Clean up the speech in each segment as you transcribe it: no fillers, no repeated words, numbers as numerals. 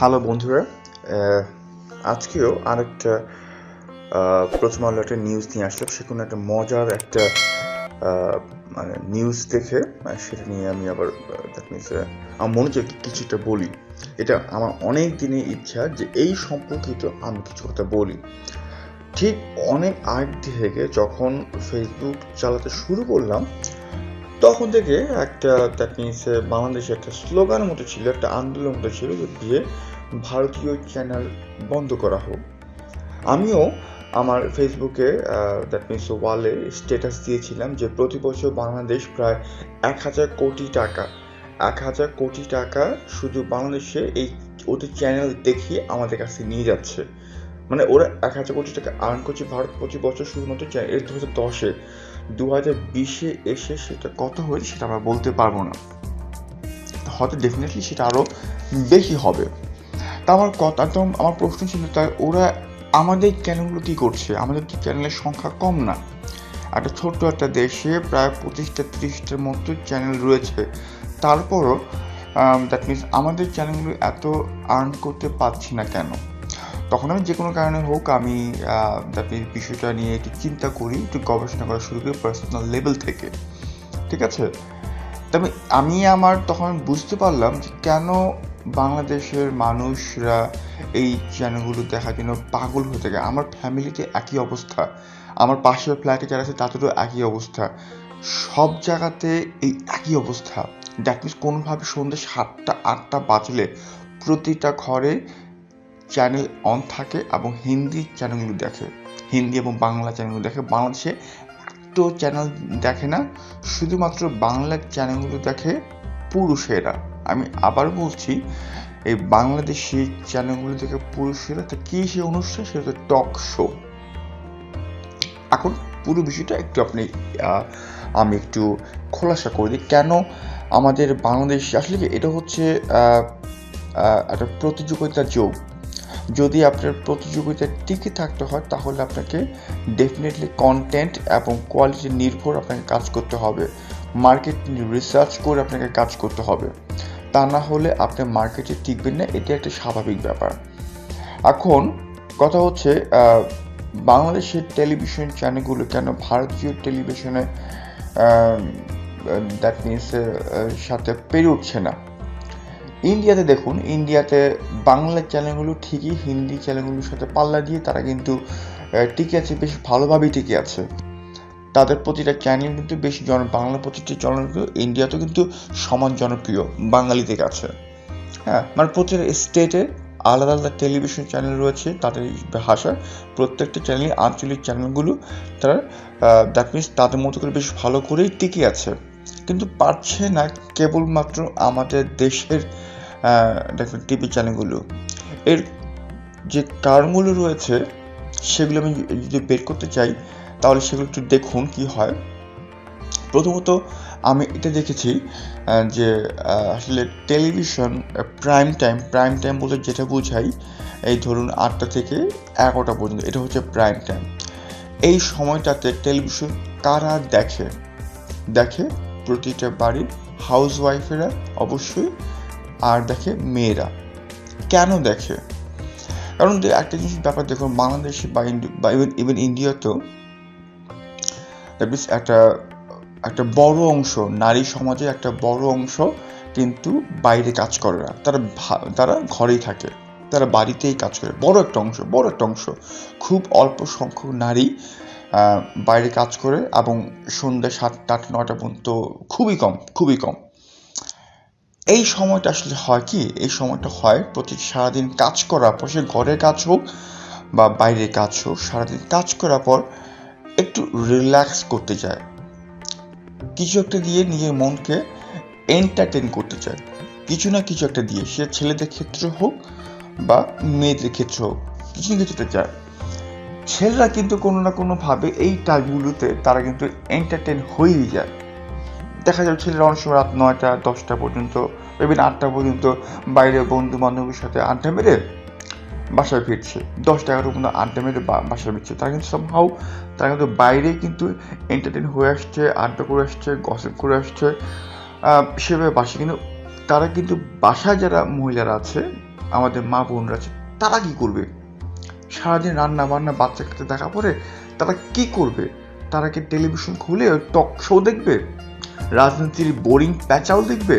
Hello বন্ধুরা, আজকেও আরেকটা প্রথম আলো একটা নিউজ নিয়ে আসলাম। সেখানে একটা মজার একটা মানে নিউজ দেখে সেটা নিয়ে আমি আবার দ্যাট মিনস আমার মনে হচ্ছে কিছুটা বলি। এটা আমার অনেক দিনের ইচ্ছা যে এই সম্পর্কিত আমি কিছু কথা বলি। ঠিক অনেক আগ থেকে যখন ফেসবুক চালাতে শুরু করলাম, তখন থেকে একটা দ্যাট মিনস বাংলাদেশে একটা স্লোগানের মতো ছিল, একটা আন্দোলন মতো ছিল যে ভারতীয় চ্যানেল বন্ধ করা হোক। আমিও আমার ফেসবুকে দ্যাট মিনস ওয়ালে স্ট্যাটাস দিয়েছিলাম যে প্রতি বছর বাংলাদেশ প্রায় 1,000 কোটি টাকা শুধু বাংলাদেশে এই ওদের চ্যানেল দেখিয়ে আমাদের কাছে নিয়ে যাচ্ছে। মানে ওরা 1,000 কোটি টাকা আর্ন করছে ভারত প্রতি বছর শুধুমাত্র চ্যানেল। 2010-এ 2020-এ এসে সেটা কত হয়েছে সেটা আমরা বলতে পারবো না, হয়তো ডেফিনেটলি সেটা আরও বেশি হবে। তা আমার কথা তো আমার প্রশ্ন ছিল, তাই ওরা আমাদের চ্যানেলগুলো কী করছে? আমাদের তো চ্যানেলের সংখ্যা কম না। একটা ছোট্ট একটা দেশে প্রায় 25-30টার মতো চ্যানেল রয়েছে, তারপরও দ্যাট মিনস আমাদের চ্যানেলগুলো এত আর্ন করতে পারছি না কেন? তখন আমি যে কোনো কারণে হোক আমি দ্যাট মিনস বিষয়টা নিয়ে একটু চিন্তা করি, একটু গবেষণা করা শুরু করি পার্সোনাল লেভেল থেকে, ঠিক আছে? তবে আমি আমার তখন বুঝতে পারলাম যে কেন বাংলাদেশের মানুষরা এই চ্যানেলগুলো দেখার জন্য পাগল হয়ে থাকে। আমার ফ্যামিলিতে একই অবস্থা, আমার পাশের ফ্ল্যাটে যারা আছে তাদেরও একই অবস্থা, সব জায়গাতে এই একই অবস্থা। দ্যাট মিনস কোনোভাবে সন্ধ্যে 7টা-8টা বাজলে প্রতিটা ঘরে চ্যানেল অন থাকে এবং হিন্দি চ্যানেলগুলো দেখে, হিন্দি এবং বাংলা চ্যানেলগুলো দেখে। বাংলাদেশে তো চ্যানেল দেখে না, শুধুমাত্র বাংলা চ্যানেলগুলো দেখে পুরুষেরা। আমি আবার বলছি, এই বাংলাদেশি চ্যানেলগুলো দেখে পুরুষেরা। তো কী সে অনুষ্ঠান? সেটা হচ্ছে টক শো। এখন পুরো বিষয়টা একটু আমি একটু খোলাসা করে দিই কেন আমাদের বাংলাদেশ আসলে কি এটা হচ্ছে একটা প্রতিযোগিতার যুগ। যদি আপনার প্রতিযোগিতায় টিকে থাকতে হয় তাহলে আপনাকে ডেফিনেটলি কন্টেন্ট এবং কোয়ালিটি নির্ভর আপনাকে কাজ করতে হবে, মার্কেট রিসার্চ করে আপনাকে কাজ করতে হবে। তা না হলে আপনি মার্কেটে টিকবেন না, এটা একটা স্বাভাবিক ব্যাপার। এখন কথা হচ্ছে বাংলাদেশের টেলিভিশন চ্যানেলগুলো কেন ভারতীয় টেলিভিশনে দ্যাট মিনস সাথে পেরে উঠছে না। ইন্ডিয়াতে দেখুন, ইন্ডিয়াতে বাংলা চ্যানেলগুলো ঠিকই হিন্দি চ্যানেলগুলোর সাথে পাল্লা দিয়ে তারা কিন্তু টিকে আছে, বেশ ভালোভাবেই টিকে আছে। তাদের প্রতিটা চ্যানেল কিন্তু বেশ বাংলা প্রতিটি চ্যানেল ইন্ডিয়াতেও কিন্তু সমান জনপ্রিয় বাঙালিদের কাছে। হ্যাঁ, মানে প্রতিটা স্টেটে আলাদা আলাদা টেলিভিশন চ্যানেল রয়েছে তাদের ভাষায়। প্রত্যেকটা চ্যানেলে আঞ্চলিক চ্যানেলগুলো তারা দ্যাট মিনস তাদের মতো করে বেশ ভালো করেই টিকে আছে, কিন্তু পারছে না কেবলমাত্র আমাদের দেশের দেখুন টিভি চ্যানেলগুলো। এর যে কারণগুলো রয়েছে সেগুলো আমি যদি বের করতে চাই তাহলে সেগুলো একটু দেখুন কি হয়। প্রথমত আমি এটা দেখেছি যে আসলে টেলিভিশন প্রাইম টাইম বলতে যেটা বোঝাই, এই ধরুন 8টা থেকে 11টা পর্যন্ত, এটা হচ্ছে প্রাইম টাইম। এই সময়টাতে টেলিভিশন কারা দেখে প্রতিটা বাড়ির হাউস ওয়াইফেরা অবশ্যই, আর দেখে মেয়েরা। কেন দেখে? কারণ একটা জিনিস ব্যাপার দেখুন, বাংলাদেশে বা ইভেন ইন্ডিয়াতেও একটা বড় অংশ নারী সমাজের একটা বড় অংশ কিন্তু বাইরে কাজ করে না, তারা ঘরেই থাকে, তারা বাড়িতেই কাজ করে। বড় একটা অংশ, খুব অল্প সংখ্যক নারী বাইরে কাজ করে এবং সন্ধ্যা 7টা-8টা-9টা পর্যন্ত খুবই কম। এই সময়টা আসলে হয় কি, এই সময়টা হয় সারাদিন কাজ করার পর, সে ঘরের কাজ হোক বা বাইরের কাজ হোক, সারাদিন কাজ করার পর একটু রিল্যাক্স করতে চায়, কিছু একটা দিয়ে নিজের মনকে এন্টারটেন করতে চায়, কিছু না কিছু একটা দিয়ে, সে ছেলেদের ক্ষেত্রে হোক বা মেয়েদের ক্ষেত্রে হোক, কিছু না কিছুটা চায়। ছেলেরা কিন্তু কোনো না কোনোভাবে এই টাইমগুলোতে তারা কিন্তু এন্টারটেন হয়েই যায়। দেখা যাবে ছেলেরা অনেক সময় রাত 9টা-10টা পর্যন্ত, ইভেন 8টা পর্যন্ত বাইরে বন্ধু বান্ধবের সাথে আড্ডা মেরে বাসায় ফিরছে, 10টা-11টা পর্যন্ত আড্ডা মেরে বাসায় ফিরছে। তারা কিন্তু সামহাউ তারা কিন্তু বাইরে কিন্তু এন্টারটেন হয়ে আসছে, আড্ডা করে আসছে, গসিপ করে আসছে, সেভাবে বাসে। কিন্তু তারা কিন্তু বাসায় যারা মহিলারা আছে আমাদের মা বোনরা আছে, তারা কি করবে? সারাদিন রান্না বান্না বাচ্চা কাছে দেখা পরে তারা কি করবে? তারা কি টেলিভিশন খুলে টক শো দেখবে? রাজনীতির বোরিং প্যাচাও দেখবে?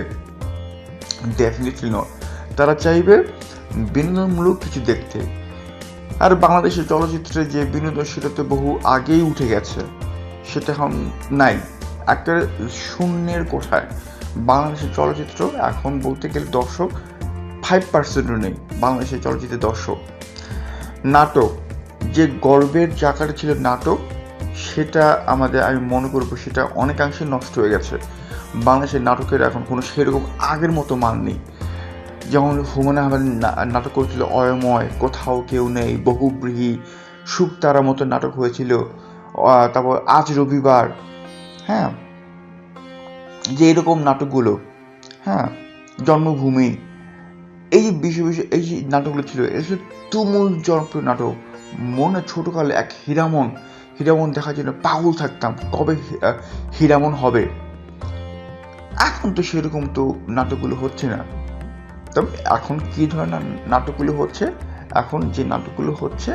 Definitely not. তারা চাইবে বিনোদনমূলক কিছু দেখতে। আর বাংলাদেশের চলচ্চিত্রে যে বিনোদন, সেটা তো বহু আগেই উঠে গেছে, সেটা এখন নাই, একটা শূন্যের কোঠায়। বাংলাদেশের চলচ্চিত্র এখন বলতে গেলে দর্শক 5%ও নেই বাংলাদেশের চলচ্চিত্রের দর্শক। নাটক, যে গর্বের জায়গাটা ছিল নাটক, সেটা আমি মনে করবো সেটা অনেকাংশে নষ্ট হয়ে গেছে। বাংলাদেশের নাটকের এখন কোনো সেরকম আগের মতো মান নেই। যেমন হুমায়ূন আহমেদ নাটক করেছিল অয়ময়, কোথাও কেউ নেই, বহুব্রীহি, শুকতারার মতো নাটক হয়েছিল। তারপর আজ রবিবার, হ্যাঁ, যে এরকম নাটকগুলো, হ্যাঁ, জন্মভূমি, এই যে এই যে নাটকগুলো ছিল, এটা ছিল তুমুল জনপ্রিয় নাটক। মনে ছোটকালে এক হীরামন দেখার জন্য পাগল থাকতাম, কবে হীরামন হবে। এখন তো সেরকম তো নাটকগুলো হচ্ছে না। তবে এখন কী ধরনের নাটকগুলো হচ্ছে, এখন যে নাটকগুলো হচ্ছে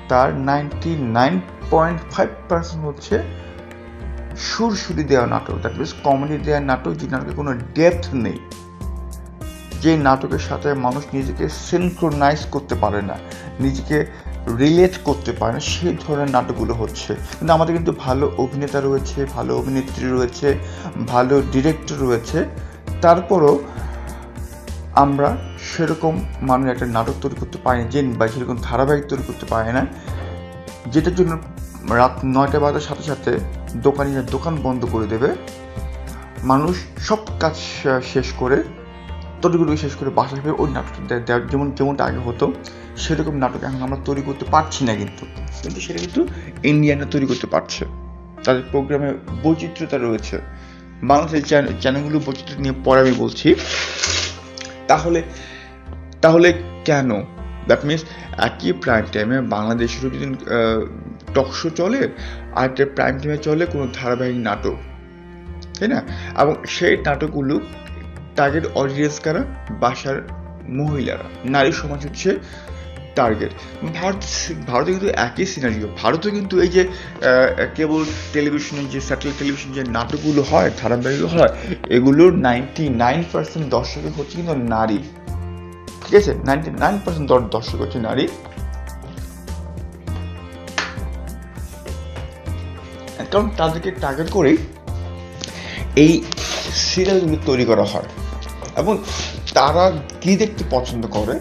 তার 99.5% হচ্ছে সুরসুরি দেওয়া নাটক, দ্যাট মিনস কমেডি দেওয়া নাটক, যে নাটকে কোনো ডেপথ নেই, যে নাটকের সাথে মানুষ নিজেকে সিনক্রোনাইজ করতে পারে না, নিজেকে রিলেট করতে পারে না, সেই ধরনের নাটকগুলো হচ্ছে। কিন্তু আমাদের কিন্তু ভালো অভিনেতা রয়েছে, ভালো অভিনেত্রী রয়েছে, ভালো ডিরেক্টর রয়েছে, তারপরও আমরা সেরকম মানে একটা নাটক তৈরি করতে পারি না, বা সেরকম ধারাবাহিক তৈরি করতে পারি না, যেটার জন্য রাত 9টা বাজার সাথে সাথে দোকানিরা দোকান বন্ধ করে দেবে, মানুষ সব কাজ শেষ করে তৈরিগুলো শেষ করে বাসা ফিরে ওই নাটকটা যেমনটা আগে হতো, সেরকম নাটক এখন আমরা তৈরি করতে পারছি না। কিন্তু সেটা কিন্তু ইন্ডিয়ানরা তৈরি করতে পারছে, তাদের প্রোগ্রামে বৈচিত্র্যতা রয়েছে। বাংলাদেশের চ্যানেলগুলো বৈচিত্র্য নিয়ে পরে আমি বলছি। তাহলে কেন? দ্যাট মিনস একই প্রাইম টাইমে বাংলাদেশেরও যদি টক শো চলে, আর একটা প্রাইম টাইমে চলে কোনো ধারাবাহিক নাটক, তাই না? এবং সেই নাটকগুলো টার্গেট অডিয়েন্স কারা? বাসার মহিলারা, নারী সমাজ হচ্ছে টার্গেট। ভারতে কিন্তু একই সিনারিও। ভারতে কিন্তু এই যে কেবল টেলিভিশনে, যে স্যাটেলাইট টেলিভিশন যে নাটকগুলো হয়, ধারাবাহিকগুলো হয়, এগুলোর 99% দর্শক হচ্ছে কিন্তু নারী। ঠিক আছে, 99% দর্শক হচ্ছে নারী। কারণ তাদেরকে টার্গেট করেই এই সিরিয়ালগুলো তৈরি করা হয়, এবং তারা কি দেখতে পছন্দ করে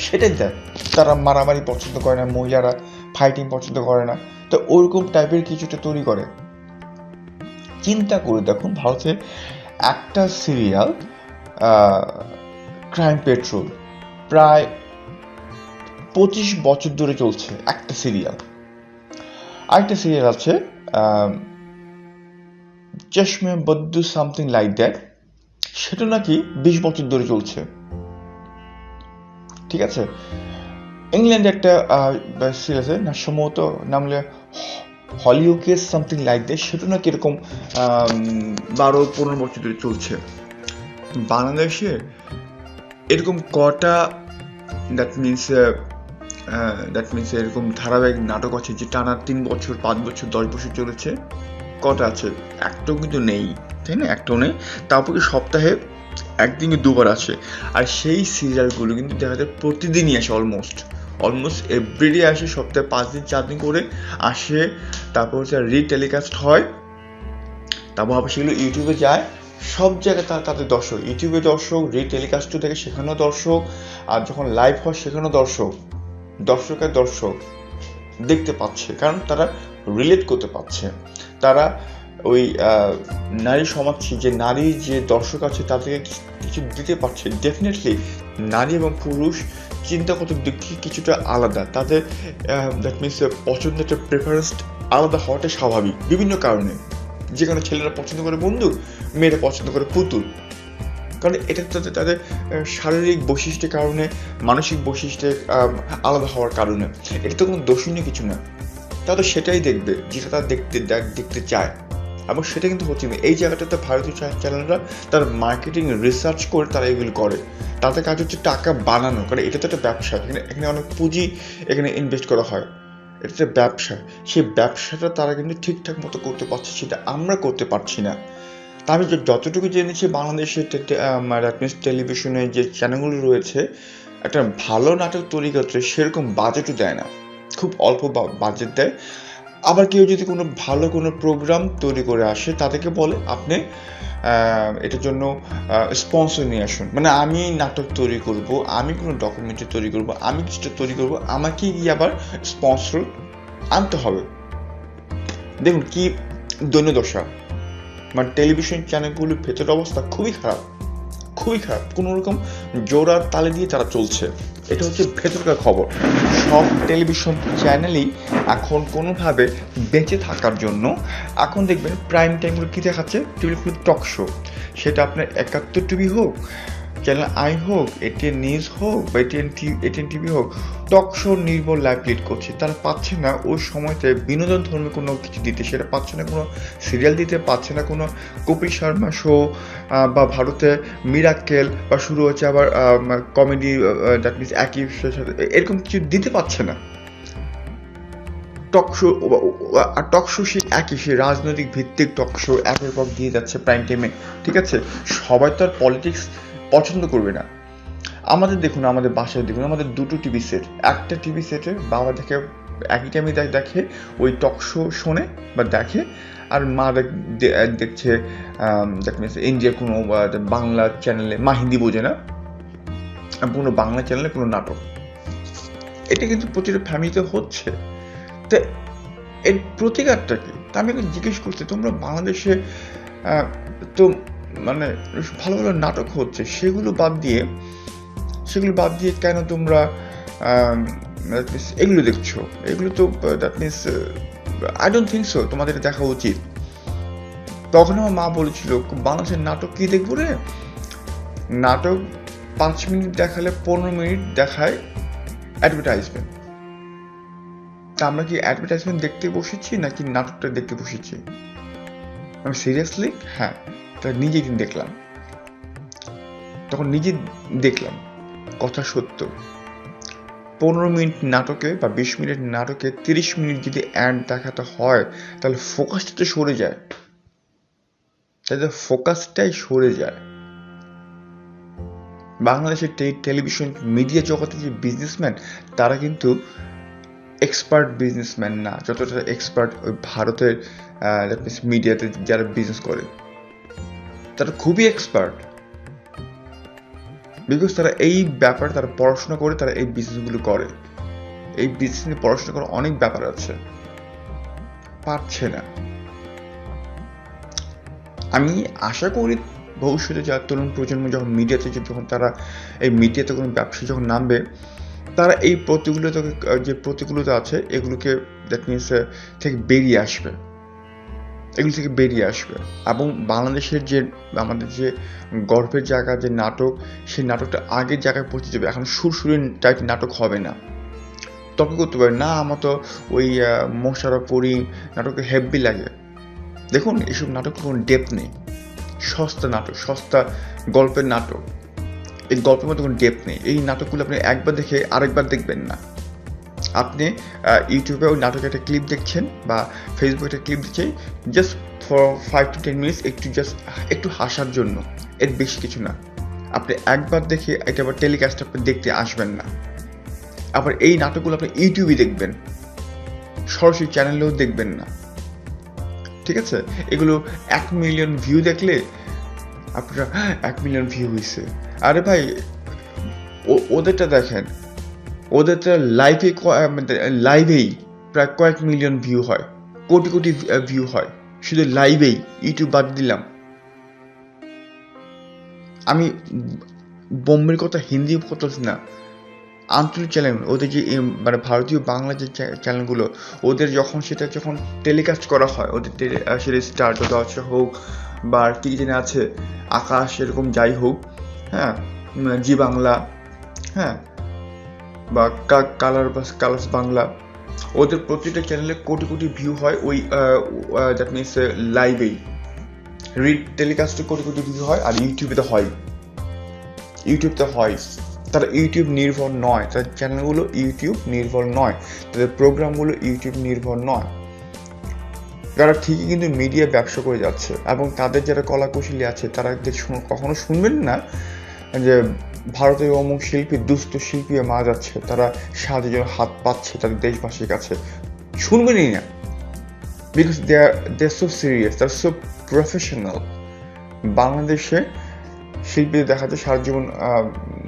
সেটাই দেয়। তারা মারামারি পছন্দ করে না, মহিলারা ফাইটিং পছন্দ করে না, তো ওরকম টাইপের কিছুটা তৈরি করে। চিন্তা করে দেখুন, ভারতে একটা সিরিয়াল ক্রাইম পেট্রোল প্রায় 25 বছর ধরে চলছে, একটা সিরিয়াল। আরেকটা সিরিয়াল আছে চশমে বদ্দু, সামথিং লাইক দ্যাট, সেটা নাকি 20 বছর ধরে চলছে। ঠিক আছে, ইংল্যান্ডে একটা সিরিয়াল আছে না, সম্ভবত নাম হলে হলিউকেস, সামথিং লাইক দ্যাট, সেটা নাকি এরকম 12-15 বছর ধরে চলছে। বাংলাদেশে এরকম কটা দ্যাট মিনস এরকম ধারাবাহিক নাটক আছে যে টানা 3 বছর, 5 বছর, 10 বছর চলেছে? কটা আছে? একটাও কিন্তু নেই, তাই না? একটাও নেই। তারপর সপ্তাহে একদিন দুবার আসে, আর সেই সিরিয়ালগুলো কিন্তু দেখা যায় প্রতিদিনই আসে, অলমোস্ট এভরিডে আসে, সপ্তাহে 5 দিন 4 দিন করে আসে। তারপর হচ্ছে রিটেলিকাস্ট হয়, তারপর আবার সেগুলো ইউটিউবে যায়, সব জায়গায় তাদের দর্শক, ইউটিউবে দর্শক, রিটেলিকাস্টও থেকে সেখানেও দর্শক, আর যখন লাইভ হয় সেখানেও দর্শক দেখতে পাচ্ছে, কারণ তারা রিলেট করতে পারছে। তারা ওই নারী সমাজ, যে নারী যে দর্শক আছে তাদেরকে কিছু দিতে পারছে। ডেফিনেটলি নারী এবং পুরুষ চিন্তাগত দিক থেকে কিছুটা আলাদা, তাদের দ্যাট মিনস পছন্দের একটা প্রেফারেন্স আলাদা হওয়াটা স্বাভাবিক, বিভিন্ন কারণে। যেখানে ছেলেরা পছন্দ করে বন্দুক, মেয়েরা পছন্দ করে পুতুল, কারণ এটা তাদের শারীরিক বৈশিষ্ট্যের কারণে, মানসিক বৈশিষ্ট্যের আলাদা হওয়ার কারণে। এটা তো কোনো দোষণীয় কিছু না, তারা তো সেটাই দেখবে যেটা তারা দেখতে চায়, এবং সেটা কিন্তু হচ্ছে না। এই জায়গাটাতে ভারতীয় চ্যানেলরা তার মার্কেটিং রিসার্চ করে তারা এগুলো করে। তাদের কাজ হচ্ছে টাকা বানানো, কারণ এটা তো একটা ব্যবসা, এখানে অনেক পুঁজি এখানে ইনভেস্ট করা হয়, এটা একটা ব্যবসা। সেই ব্যবসাটা তারা কিন্তু ঠিকঠাক মতো করতে পারছে, সেটা আমরা করতে পারছি না। তা আমি যতটুকু জেনেছি বাংলাদেশের টেলিভিশনে যে চ্যানেলগুলো রয়েছে, একটা ভালো নাটক তৈরি করতে সেরকম বাজেটও দেয় না, খুব অল্প বাজেট দেয়। আবার কেউ যদি কোনো ভালো কোনো প্রোগ্রাম তৈরি করে আসে, তাদেরকে বলে আপনি এটার জন্য স্পন্সর নিয়ে আসুন, মানে আমি নাটক তৈরি করব, আমি কোনো ডকুমেন্টারি তৈরি করব, আমি কিছুটা তৈরি করব, আমাকে গিয়ে আবার স্পন্সর আনতে হবে। দেখুন কি দৈন্যদশা, মানে টেলিভিশন চ্যানেলগুলোর ভেতরের অবস্থা খুবই খারাপ, খুবই খারাপ। কোনো রকম জোড়ার তালে দিয়ে তারা চলছে, এটা হচ্ছে ভেতরকার খবর। সব টেলিভিশন চ্যানেলই এখন কোনোভাবে বেঁচে থাকার জন্য এখন দেখবেন প্রাইম টাইমগুলো কী দেখাচ্ছে, টিভিগুলো টক শো, সেটা আপনার 71 টিভি হোক, চ্যানেল আই হোক, এটিএন নিউজ হোক বা এটিএন টিভি হোক, টক শো নির্ভর লাইভ লিড করছে। তারা পাচ্ছে না ওই সময়তে বিনোদন ধর্মী কোনো কিছু দিতে, সেটা পাচ্ছে না কোনো সিরিয়াল দিতে, পাচ্ছে না কোনো কপিল শর্মা শো বা ভারতে মিরাক্কেল, বা শুরু হচ্ছে আবার কমেডি, দ্যাট মিনস একই সাথে এরকম কিছু দিতে পারছে না। টক শো সে একই, সে রাজনৈতিক ভিত্তিক টক শো একের পর দিয়ে যাচ্ছে প্রাইম টাইমে, ঠিক আছে? সবাই তো আর পলিটিক্স পছন্দ করবে না। আমাদের দেখুন, আমাদের বাসায় দেখুন, আমাদের দুটো টিভি সেট, একটা টিভি সেটে বাবা দেখে একই টাইমে দেখে ওই টক শো শোনে বা দেখে, আর মা দেখছে ইন্ডিয়ার কোনো বাংলা চ্যানেলে, মা হিন্দি বোঝে না, কোনো বাংলা চ্যানেলে কোনো নাটক। এটা কিন্তু প্রতিটা ফ্যামিলিতে হচ্ছে। তো এর প্রতিকারটা কি? তা আমি জিজ্ঞেস করছি, তোমরা বাংলাদেশে তো মানে ভালো ভালো নাটক হচ্ছে, সেগুলো বাদ দিয়ে কেন তোমরা এগুলো দেখছো? এগুলো তো that means I don't think so তোমাদের দেখা উচিত। তখন আমার মা বলেছিল, বাংলাদেশের নাটক কি দেখবো রে? নাটক 5 মিনিট দেখালে 15 মিনিট দেখায় অ্যাডভার্টাইজমেন্ট। আমরা কি অ্যাডভার্টাইজমেন্ট দেখতে বসেছি নাকি নাটকটা দেখতে বসেছি? আমি সিরিয়াসলি, হ্যাঁ, তা নিজে দিন দেখলাম, তখন নিজে দেখলাম কথা সত্য। 15 মিনিট নাটকে বা 20 মিনিট নাটকে 30 মিনিট যদি অ্যাড দেখাতে হয়, তাহলে ফোকাসটা সরে যায়, ফোকাসটাই সরে যায়। বাংলাদেশের টেলিভিশন মিডিয়া জগতে যে বিজনেসম্যান, তারা কিন্তু এক্সপার্ট বিজনেসম্যান না, যতটা এক্সপার্ট ওই ভারতের মিডিয়াতে যারা বিজনেস করে, তারা খুবই এক্সপার্ট, বিকজ তারা এই ব্যাপারে তারা পড়াশোনা করে, তারা এই বিজনেসগুলো করে। এই বিজনেস নিয়ে পড়াশোনা করার অনেক ব্যাপার আছে, পারছে না। আমি আশা করি ভবিষ্যতে যারা তরুণ প্রজন্ম যখন মিডিয়াতে, যখন তারা এই মিডিয়াতে কোনো ব্যবসা যখন নামবে, তারা এই প্রতিকূলতা আছে এগুলোকে দ্যাট মিনস থেকে বেরিয়ে আসবে, এগুলো থেকে বেরিয়ে আসবে। এবং বাংলাদেশের যে আমাদের যে গর্বের জায়গা, যে নাটক, সেই নাটকটা আগের জায়গায় পৌঁছে যাবে। এখন সুরসুরি টাইপ নাটক হবে না। তর্ক করতে পারে না, আমার তো ওই মশারা পরি নাটকে হেভি লাগে। দেখুন, এইসব নাটকের কোনো ডেপথ নেই, সস্তা নাটক, সস্তা গল্পের নাটক, এই গল্পের মধ্যে কোনো ডেপথ নেই। এই নাটকগুলো আপনি একবার দেখে আরেকবার দেখবেন না। আপনি ইউটিউবে ওই নাটকের একটা ক্লিপ দেখছেন বা ফেসবুকে একটা ক্লিপ দেখছেন, জাস্ট ফর 5 to 10 মিনিটস, একটু হাসার জন্য, এর বেশি কিছু না। আপনি একবার দেখে এটা আবার টেলিকাস্ট আপনি দেখতে আসবেন না। আবার এই নাটকগুলো আপনি ইউটিউবে দেখবেন, সরাসরি চ্যানেলেও দেখবেন না, ঠিক আছে? এগুলো 1 মিলিয়ন ভিউ দেখলে আপনারা 1 মিলিয়ন ভিউ হয়েছে, আরে ভাই ওদেরটা দেখেন, ওদেরটা লাইভেই প্রায় কয়েক মিলিয়ন ভিউ হয়, কোটি কোটি ভিউ হয় শুধু লাইভেই, ইউটিউব বাদ দিলাম। আমি বোম্বের কথা, হিন্দি কথা না, আঞ্চলিক চ্যানেল, ওদের যে মানে ভারতীয় বাংলা যে চ্যানেলগুলো, ওদের যখন টেলিকাস্ট করা হয়, ওদের সেটা স্টার জলসা হোক বা কি যেন আছে, আকাশ, এরকম যাই হোক, হ্যাঁ, জি বাংলা, হ্যাঁ, বা কালার্স বাংলা, ওদের প্রতিটা চ্যানেলে কোটি কোটি ভিউ হয় ওই that means লাইভেই। টেলিকাস্টে crore crore view হয়, আর ইউটিউবে তো হয়। ইউটিউবতে হয়, তারা ইউটিউব নির্ভর নয়, তাদের চ্যানেলগুলো ইউটিউব নির্ভর নয়, তাদের প্রোগ্রামগুলো ইউটিউব নির্ভর নয়। তারা ঠিকই কিন্তু মিডিয়া ব্যবসা করে যাচ্ছে, এবং তাদের যারা কলাকুশলী আছে তারা কখনো শুনবেন না যে ভারতের অমুক শিল্পী, দুস্থ শিল্পী মারা যাচ্ছে, তারা সাহায্যের জন্য হাত পাচ্ছে তাদের দেশবাসীর কাছে, শুনবেনই না। Because they are so serious, they are so professional. বাংলাদেশে শিল্পীদের দেখা যায় সারা জীবন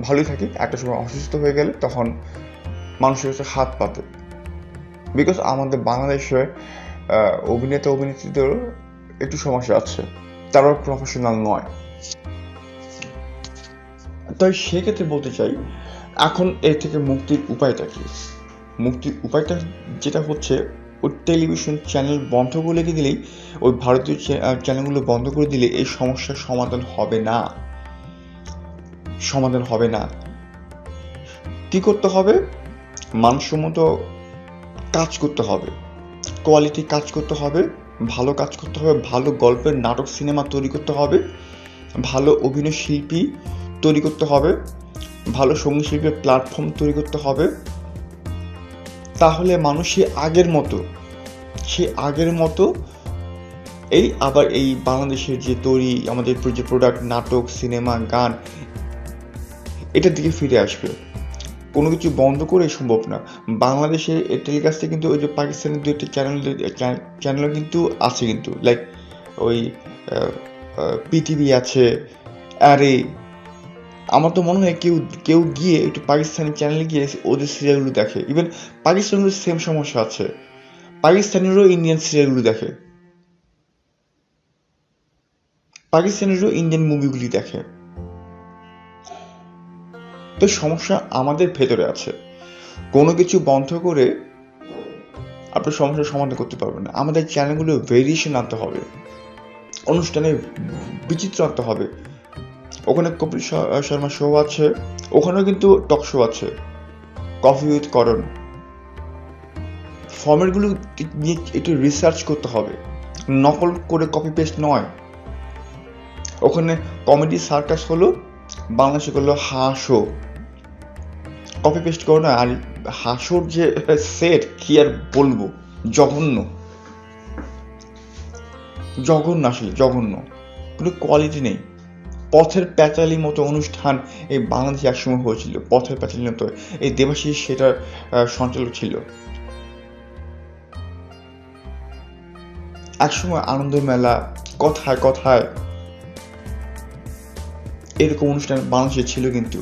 ভালোই থাকে, একটা সময় অসুস্থ হয়ে গেলে তখন মানুষের কাছে হাত পাতে। বিকজ আমাদের বাংলাদেশে অভিনেতা অভিনেত্রীদেরও একটু সমস্যা আছে, তারাও প্রফেশনাল নয়। তাই সেক্ষেত্রে বলতে চাই, এখন এর থেকে মুক্তির উপায়টা কি? মুক্তির উপায়টা যেটা হচ্ছে, ওই টেলিভিশন চ্যানেল বন্ধ করে দিলেই, ওই ভারতীয় চ্যানেলগুলো বন্ধ করে দিলে এই সমস্যার সমাধান হবে না। কি করতে হবে? মানসম্মত কাজ করতে হবে, কোয়ালিটি কাজ করতে হবে, ভালো কাজ করতে হবে, ভালো গল্পের নাটক সিনেমা তৈরি করতে হবে, ভালো অভিনয় শিল্পী তৈরি করতে হবে, ভালো সঙ্গীত শিল্পের প্ল্যাটফর্ম তৈরি করতে হবে। তাহলে মানুষ সে আগের মতো আবার এই বাংলাদেশের যে তৈরি আমাদের যে প্রোডাক্ট, নাটক, সিনেমা, গান, এটার দিকে ফিরে আসবে। কোনো কিছু বন্ধ করে সম্ভব না। বাংলাদেশে টেলিকাস্টে কিন্তু ওই যে পাকিস্তানের দু একটা চ্যানেলও কিন্তু আছে, কিন্তু লাইক ওই পিটিভি আছে। আরে আমার তো মনে হয় কেউ গিয়ে একটু পাকিস্তানি চ্যানেলে গিয়ে ওদের সিরিয়ালগুলো দেখে। ইভেন পাকিস্তানেরও সেম সমস্যা আছে, পাকিস্তানেরও ইন্ডিয়ান সিরিয়ালগুলো দেখে, পাকিস্তানেরও ইন্ডিয়ান মুভিগুলি দেখে। তো সমস্যা আমাদের ভেতরে আছে। কোনো কিছু বন্ধ করে আপনার সমস্যার সমাধান করতে পারবেন না। আমাদের চ্যানেলগুলো ভেরিয়েশন আনতে হবে, অনুষ্ঠানে বিচিত্র আনতে হবে। ওখানে কপিল শর্মা শো আছে, ওখানেও কিন্তু টক শো আছে, কফি উইথ করণ। ফর্মেটগুলো নিয়ে একটু রিসার্চ করতে হবে, নকল করে কপি পেস্ট নয়। ওখানে কমেডি সার্কাস হলো, বাংলাদেশে করলো হাসো, কপি পেস্ট করো না। আর হাসোর যে সেট কি আর বলবো, জঘন্য, আসলে জঘন্য, কোনো কোয়ালিটি নেই। পথের প্যাচালির মতো অনুষ্ঠান এই বাংলাদেশে একসময় হয়েছিল, পথের প্যাচালির মতো। এই দেবাশিস সেটার সঞ্চালক ছিল। একসময় আনন্দ মেলা, কথায় কথায় এরকম অনুষ্ঠান বাংলাদেশে ছিল, কিন্তু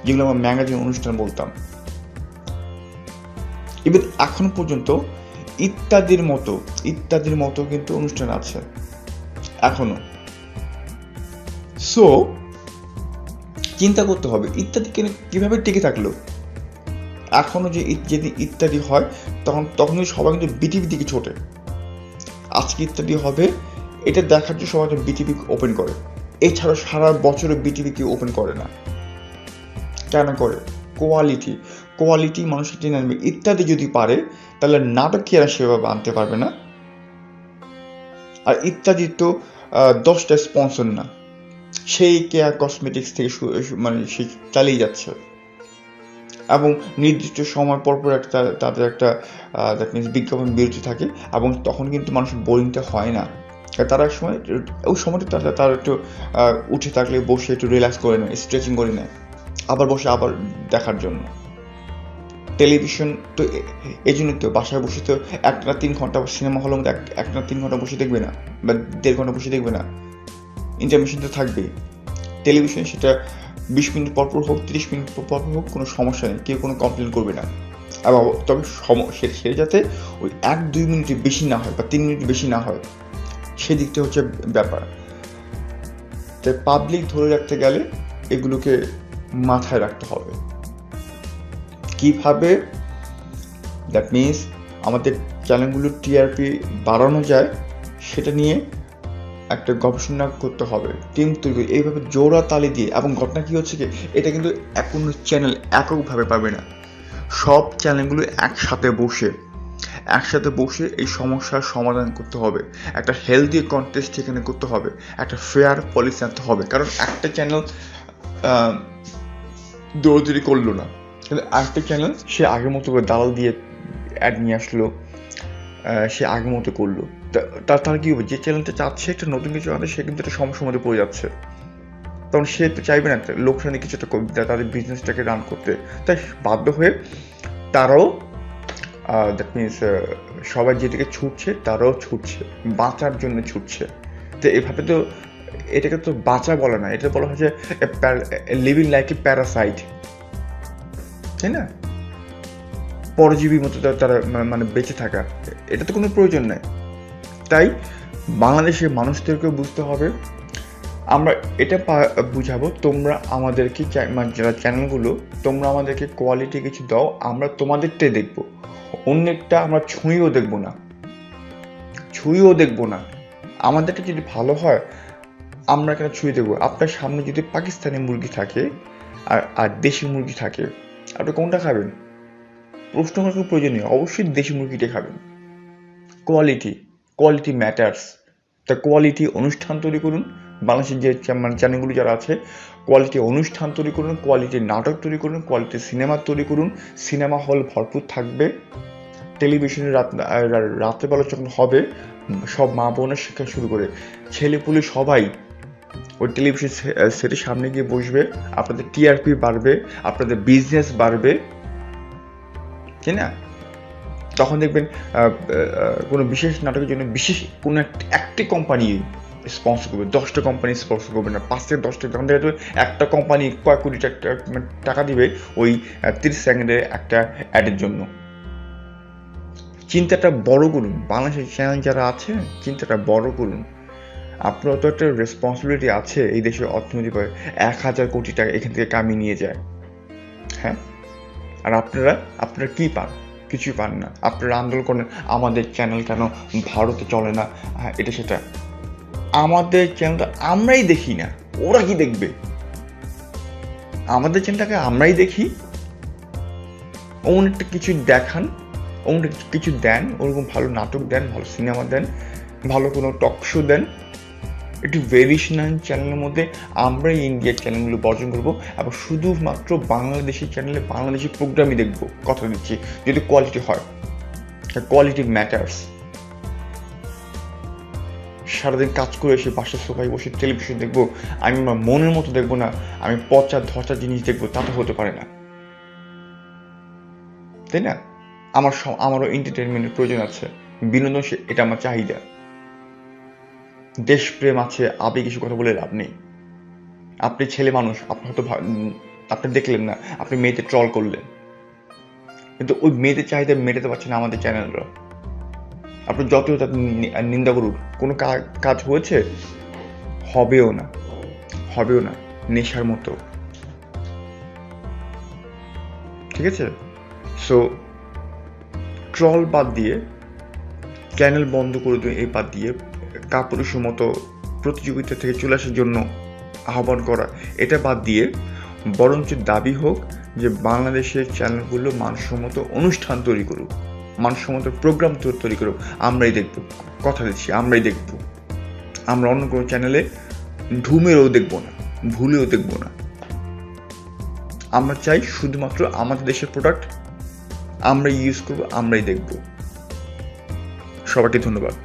যেগুলো আমরা ম্যাগাজিন অনুষ্ঠান বলতাম। এবার এখন পর্যন্ত ইত্যাদির মতো কিন্তু অনুষ্ঠান আছে এখনো। সো চিন্তা করতে হবে ইত্যাদি কিভাবে টিকে থাকলো। এখনো যদি ইত্যাদি হয় তখন সবাই কিন্তু বিটিভি দিকে ছোটে। আজকে ইত্যাদি হবে এটা দেখার জন্য সবাই বিটিভি ওপেন করে, এছাড়া সারা বছরে বিটিভি কেউ ওপেন করে না। কেন করে? কোয়ালিটি মানুষের টেনে আনবে। ইত্যাদি যদি পারে তাহলে নাটক কি আর সেভাবে আনতে পারবে না? আর ইত্যাদি তো 10টা স্পন্সর না, সেই কেয়ার কসমেটিক্স থেকে সে চালিয়ে যাচ্ছে, এবং নির্দিষ্ট সময় পর তাদের একটা দ্যাট মিনস বিজ্ঞাপন বিরতি থাকে, এবং তখন কিন্তু মানুষের বোরিংটা হয় না। তারা সময় ওই সময়টা তারা একটু উঠে থাকলে বসে একটু রিল্যাক্স করে নেয়, স্ট্রেচিং করে নেয়, আবার বসে আবার দেখার জন্য। টেলিভিশন তো এই জন্য তো বাসায় বসে তো 1-3 ঘন্টা সিনেমা হলের মধ্যে 1-3 ঘন্টা বসে দেখবে না, বা 1.5 ঘন্টা বসে দেখবে না, ইন্টারমিশন তো থাকবেই। টেলিভিশন সেটা 20 মিনিট পরপর হোক, 30 মিনিট পরপর হোক, কোনো সমস্যা নেই, কেউ কোনো কমপ্লেন করবে না। আবার তবে সে যাতে ওই 1-2 মিনিটের বেশি না হয়, বা 3 মিনিট বেশি না হয়, সেদিকটা হচ্ছে ব্যাপার। তাই পাবলিক ধরে রাখতে গেলে এগুলোকে মাথায় রাখতে হবে। কিভাবে দ্যাট মিনস আমাদের চ্যানেলগুলোর টিআরপি বাড়ানো যায় সেটা নিয়ে একটা গবেষণা করতে হবে, টিম তৈরি, এইভাবে জোড়া তালি দিয়ে। এবং ঘটনা কি হচ্ছে কি, এটা কিন্তু কোনো চ্যানেল এককভাবে পাবে না, সব চ্যানেলগুলো একসাথে বসে এই সমস্যার সমাধান করতে হবে। একটা হেলদি কন্টেস্ট এখানে করতে হবে, একটা ফেয়ার পলিসি আনতে হবে। কারণ একটা চ্যানেল দৌড়াদৌড়ি করলো না। কিন্তু আরেকটা চ্যানেল সে আগের মতো করে দালাল দিয়ে অ্যাড নিয়ে আসলো, সে আগের মতো করলো। তার কি হবে, যে চ্যানেলটা চাচ্ছে একটা নতুন কিছু আনতে, সে কিন্তু একটা সমস্যার মধ্যে পড়ে যাচ্ছে। তখন সে তো চাইবে না লোকসানে কিছু একটা তাদের বিজনেসটাকে রান করতে, তাই বাধ্য হয়ে তারাও দ্যাট মিনস সবাই যেদিকে ছুটছে তারাও ছুটছে, বাঁচার জন্য ছুটছে। তো এভাবে তো এটাকে তো বাঁচা বলে না, এটা বলা হচ্ছে লিভিং লাইক এ প্যারাসাইট, তাই না? পরজীবীর মতো তারা মানে বেঁচে থাকা, এটা তো কোনো প্রয়োজন নেই। তাই বাংলাদেশের মানুষদেরকেও বুঝতে হবে, আমরা এটা বুঝাবো, তোমরা আমাদেরকে যারা চ্যানেলগুলো, তোমরা আমাদেরকে কোয়ালিটি কিছু দাও, আমরা তোমাদেরটাই দেখবো, অন্যেরটা আমরা ছুঁয়েও দেখবো না। আমাদেরটা যদি ভালো হয় আমরা কেন ছুঁয়ে দেখবো? আপনার সামনে যদি পাকিস্তানি মুরগি থাকে আর দেশি মুরগি থাকে, আপনি কোনটা খাবেন? প্রশ্ন করার কোনো প্রয়োজন নেই, অবশ্যই দেশি মুরগিটাই খাবেন। Quality matters. তা কোয়ালিটি অনুষ্ঠান তৈরি করুন, বাংলাদেশের যে চ্যানেলগুলো যারা আছে, কোয়ালিটি অনুষ্ঠান তৈরি করুন, কোয়ালিটি নাটক তৈরি করুন, কোয়ালিটি সিনেমা তৈরি করুন, সিনেমা হল ভরপুর থাকবে। টেলিভিশনে রাত্রেবেলা যখন হবে, সব মা বোনের শেখা শুরু করে ছেলেপুলে সবাই ওই টেলিভিশন সেটের সামনে গিয়ে বসবে, আপনাদের টিআরপি বাড়বে, আপনাদের বিজনেস বাড়বে, তাই না? তখন দেখবেন কোনো বিশেষ নাটকের জন্য বিশেষ কোনো একটি কোম্পানি স্পন্সর করবে, 10টা কোম্পানি স্পন্সর করবে না, 5 থেকে 10টা। তখন দেখা যাবে একটা কোম্পানি কয়েক কোটি টাকা দিবে ওই 30 সেকেন্ডের একটা অ্যাডের জন্য। চিন্তাটা বড় করুন, বাংলাদেশের চ্যানেল যারা আছে চিন্তাটা বড় করুন। আপনার তো একটা রেসপন্সিবিলিটি আছে এই দেশের অর্থনীতি করে 1000 কোটি টাকা এখান থেকে কামিয়ে নিয়ে যায়, হ্যাঁ? আর আপনারা কি পান? কিছুই পান না। আপনারা আন্দোলন করেন আমাদের চ্যানেল কেন ভারতে চলে না, এটা সেটা। আমাদের চ্যানেলটা আমরাই দেখি না, ওরা কি দেখবে? আমাদের চ্যানেলটাকে আমরাই দেখি, অমন একটা কিছু দেখান, অমন কিছু দেন, ওরকম ভালো নাটক দেন, ভালো সিনেমা দেন, ভালো কোনো টক শো দেন। একটু ভেরিয়েশনাল চ্যানেলের মধ্যে আমরা ইন্ডিয়ার চ্যানেলগুলো বর্জন করবো এবং শুধুমাত্র বাংলাদেশি চ্যানেলে বাংলাদেশি প্রোগ্রামই দেখবো, কথা দিচ্ছি, যদি কোয়ালিটি হয়। Quality matters. সারাদিন কাজ করে এসে বাসার সোফায় বসে টেলিভিশন দেখবো, আমি আমার মনের মতো দেখবো না, আমি পচা ধচা জিনিস দেখবো, তা তো হতে পারে না, তাই না? আমারও এন্টারটেনমেন্টের প্রয়োজন আছে, বিনোদন, এটা আমার চাহিদা। দেশপ্রেম আছে, আবেগে কিছু কথা বলে লাভ নেই। আপনি ছেলে মানুষ, আপনি হয়তো আপনি দেখলেন না, আপনি মেয়েদের ট্রল করলেন, কিন্তু ওই মেয়েদের চাহিদা মেটাতে পারছে না আমাদের চ্যানেলরা। আপনি যতই তার নিন্দা করুন, কোনো কাজ হয়েছে? হবেও না, নেশার মতো, ঠিক আছে? সো ট্রল বাদ দিয়ে, চ্যানেল বন্ধ করে দিন, এই বাদ দিয়ে কাপুরুষের মতো প্রতিযোগিতা থেকে চলে আসার জন্য আহ্বান করা, এটা বাদ দিয়ে বরঞ্চ দাবি হোক যে বাংলাদেশের চ্যানেলগুলো মানসম্মত অনুষ্ঠান তৈরি করুক, মানসম্মত প্রোগ্রাম তৈরি করুক, আমরাই দেখবো, কথা দিচ্ছি, আমরাই দেখবো। আমরা অন্য কোনো চ্যানেলে ঢুমেরও দেখবো না, ভুলেও দেখবো না। আমরা চাই শুধুমাত্র আমাদের দেশের প্রোডাক্ট আমরা ইউজ করবো, আমরাই দেখবো। সবাইকে ধন্যবাদ।